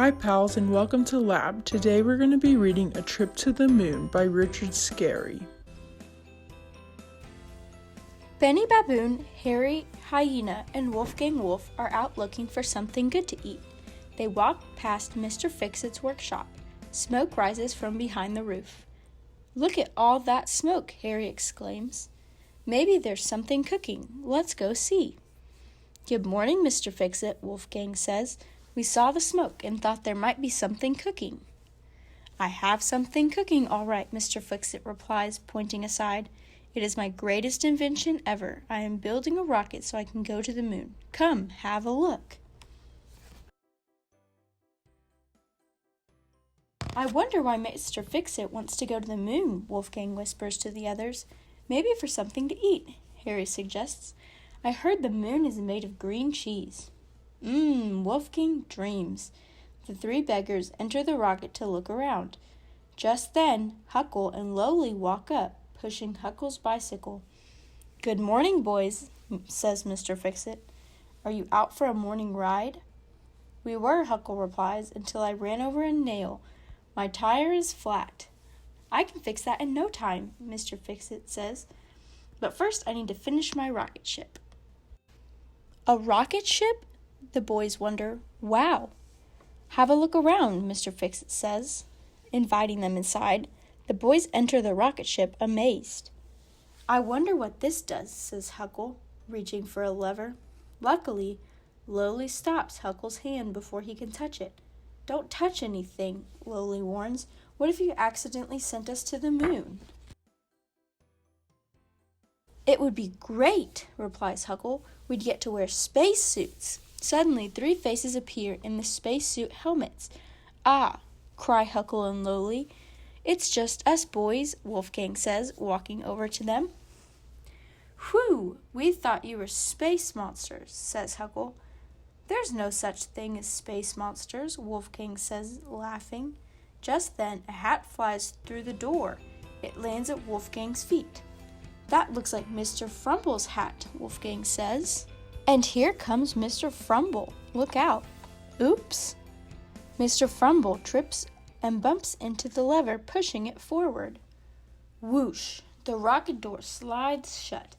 Hi pals and welcome to Lab. Today we're going to be reading A Trip to the Moon by Richard Scarry. Benny Baboon, Harry Hyena, and Wolfgang Wolf are out looking for something good to eat. They walk past Mr. Fix-It's workshop. Smoke rises from behind the roof. "Look at all that smoke," Harry exclaims. "Maybe there's something cooking. Let's go see." "Good morning, Mr. Fix-It," Wolfgang says. "We saw the smoke and thought there might be something cooking." "I have something cooking, all right," Mr. Fix-It replies, pointing aside. "It is my greatest invention ever. I am building a rocket so I can go to the moon. Come, have a look." "I wonder why Mr. Fix-It wants to go to the moon," Wolfgang whispers to the others. "Maybe for something to eat," Harry suggests. "I heard the moon is made of green cheese." Wolfgang dreams. The three beggars enter the rocket to look around. Just then, Huckle and Lowly walk up, pushing Huckle's bicycle. "Good morning, boys," says Mr. Fix-It. "Are you out for a morning ride?" "We were," Huckle replies, "until I ran over a nail. My tire is flat." "I can fix that in no time," Mr. Fix-It says. "But first I need to finish my rocket ship." "A rocket ship?" The boys wonder. "Wow." "Have a look around," Mr. Fix-It says, inviting them inside. The boys enter the rocket ship, amazed. "I wonder what this does," says Huckle, reaching for a lever. Luckily, Lowly stops Huckle's hand before he can touch it. "Don't touch anything," Lowly warns. "What if you accidentally sent us to the moon?" "It would be great," replies Huckle. "We'd get to wear space suits." Suddenly, three faces appear in the spacesuit helmets. "Ah," cry Huckle and Lowly. "It's just us boys," Wolfgang says, walking over to them. "Whew, we thought you were space monsters," says Huckle. "There's no such thing as space monsters," Wolfgang says, laughing. Just then, a hat flies through the door. It lands at Wolfgang's feet. "That looks like Mr. Frumble's hat," Wolfgang says. "And here comes Mr. Frumble. Look out." Oops! Mr. Frumble trips and bumps into the lever, pushing it forward. Whoosh! The rocket door slides shut.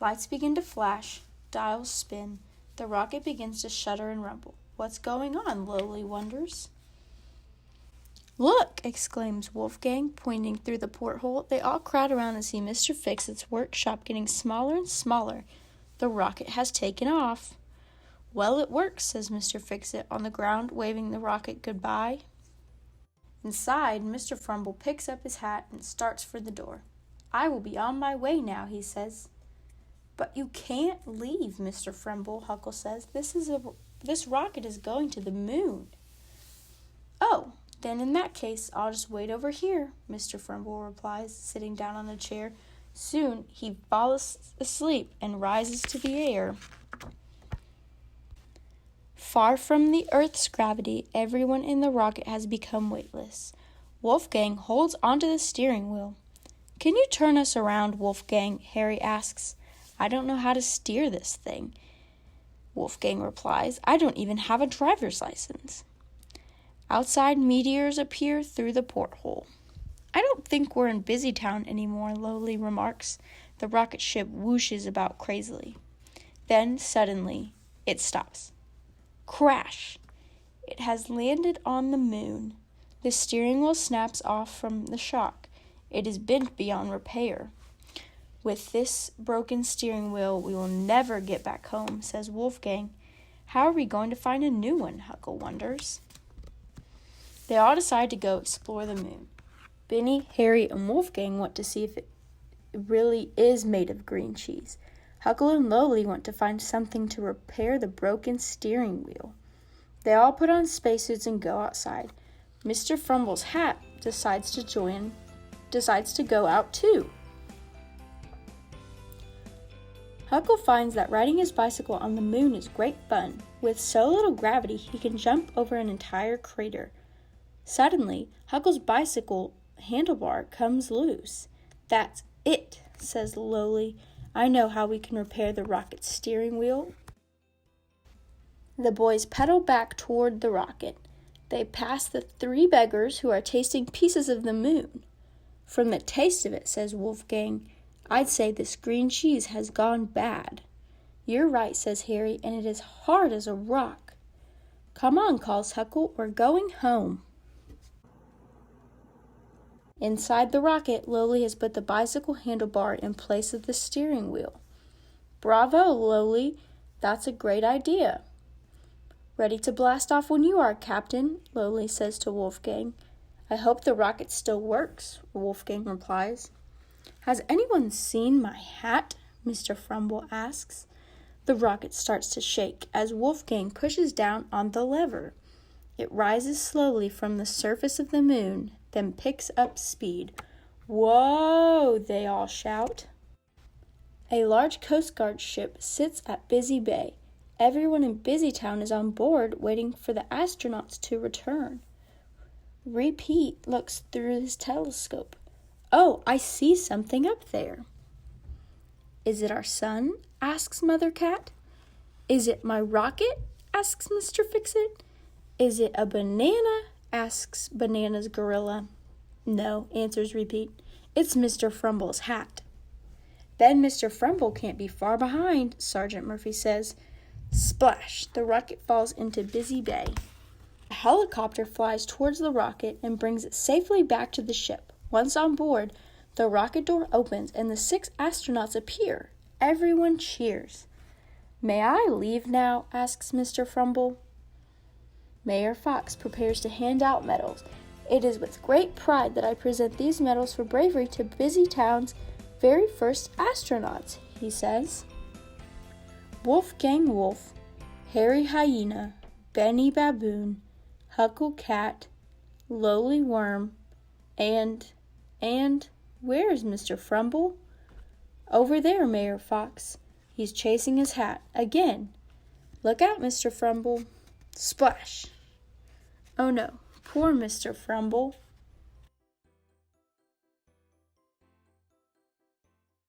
Lights begin to flash. Dials spin. The rocket begins to shudder and rumble. "What's going on?" Lowly wonders. "Look!" exclaims Wolfgang, pointing through the porthole. They all crowd around and see Mr. Fix-It's workshop getting smaller and smaller. The rocket has taken off. "Well, it works," says Mr. Fix-It on the ground, waving the rocket goodbye. Inside, Mr. Frumble picks up his hat and starts for the door. "I will be on my way now," he says. "But you can't leave, Mr. Frumble," Huckle says. This rocket is going to the moon." "Oh, then in that case, I'll just wait over here," Mr. Frumble replies, sitting down on a chair. Soon he falls asleep and rises to the air. Far from the Earth's gravity, everyone in the rocket has become weightless. Wolfgang holds onto the steering wheel. "Can you turn us around, Wolfgang?" Harry asks. "I don't know how to steer this thing," Wolfgang replies. "I don't even have a driver's license." Outside, meteors appear through the porthole. "I don't think we're in Busytown anymore," Lowly remarks. The rocket ship whooshes about crazily. Then, suddenly, it stops. Crash! It has landed on the moon. The steering wheel snaps off from the shock. It is bent beyond repair. "With this broken steering wheel, we will never get back home," says Wolfgang. "How are we going to find a new one?" Huckle wonders. They all decide to go explore the moon. Benny, Harry, and Wolfgang want to see if it really is made of green cheese. Huckle and Lowly want to find something to repair the broken steering wheel. They all put on spacesuits and go outside. Mr. Frumble's hat decides to go out too. Huckle finds that riding his bicycle on the moon is great fun. With so little gravity, he can jump over an entire crater. Suddenly, Huckle's bicycle handlebar comes loose. "That's it," says Lowly. "I know how we can repair the rocket's steering wheel." The boys pedal back toward the rocket. They pass the 3 beggars who are tasting pieces of the moon. From the taste of it, says Wolfgang, I'd say this green cheese has gone bad. You're right, says Harry, and it is hard as a rock. Come on, calls Huckle, we're going home. Inside the rocket, Lowly has put the bicycle handlebar in place of the steering wheel. Bravo, Lowly, that's a great idea. Ready to blast off when you are, Captain, Lowly says to Wolfgang. I hope the rocket still works, Wolfgang replies. Has anyone seen my hat? Mr. Frumble asks. The rocket starts to shake as Wolfgang pushes down on the lever. It rises slowly from the surface of the moon, then picks up speed. Whoa, they all shout. A large Coast Guard ship sits at Busy Bay. Everyone in Busytown is on board waiting for the astronauts to return. Repeat looks through his telescope. Oh, I see something up there. Is it our sun? Asks Mother Cat. Is it my rocket? Asks Mr. Fix-It. Is it a banana? Asks Banana's gorilla. No, answers Repeat. It's Mr. Frumble's hat. Then Mr. Frumble can't be far behind, Sergeant Murphy says. Splash! The rocket falls into Busy Bay. A helicopter flies towards the rocket and brings it safely back to the ship. Once on board, the rocket door opens and the 6 astronauts appear. Everyone cheers. May I leave now? Asks Mr. Frumble. Mayor Fox prepares to hand out medals. It is with great pride that I present these medals for bravery to Busytown's very first astronauts, he says. Wolfgang Wolf, Harry Hyena, Benny Baboon, Huckle Cat, Lowly Worm, and where's Mr. Frumble? Over there, Mayor Fox. He's chasing his hat again. Look out, Mr. Frumble. Splash! Oh no, poor Mr. Frumble.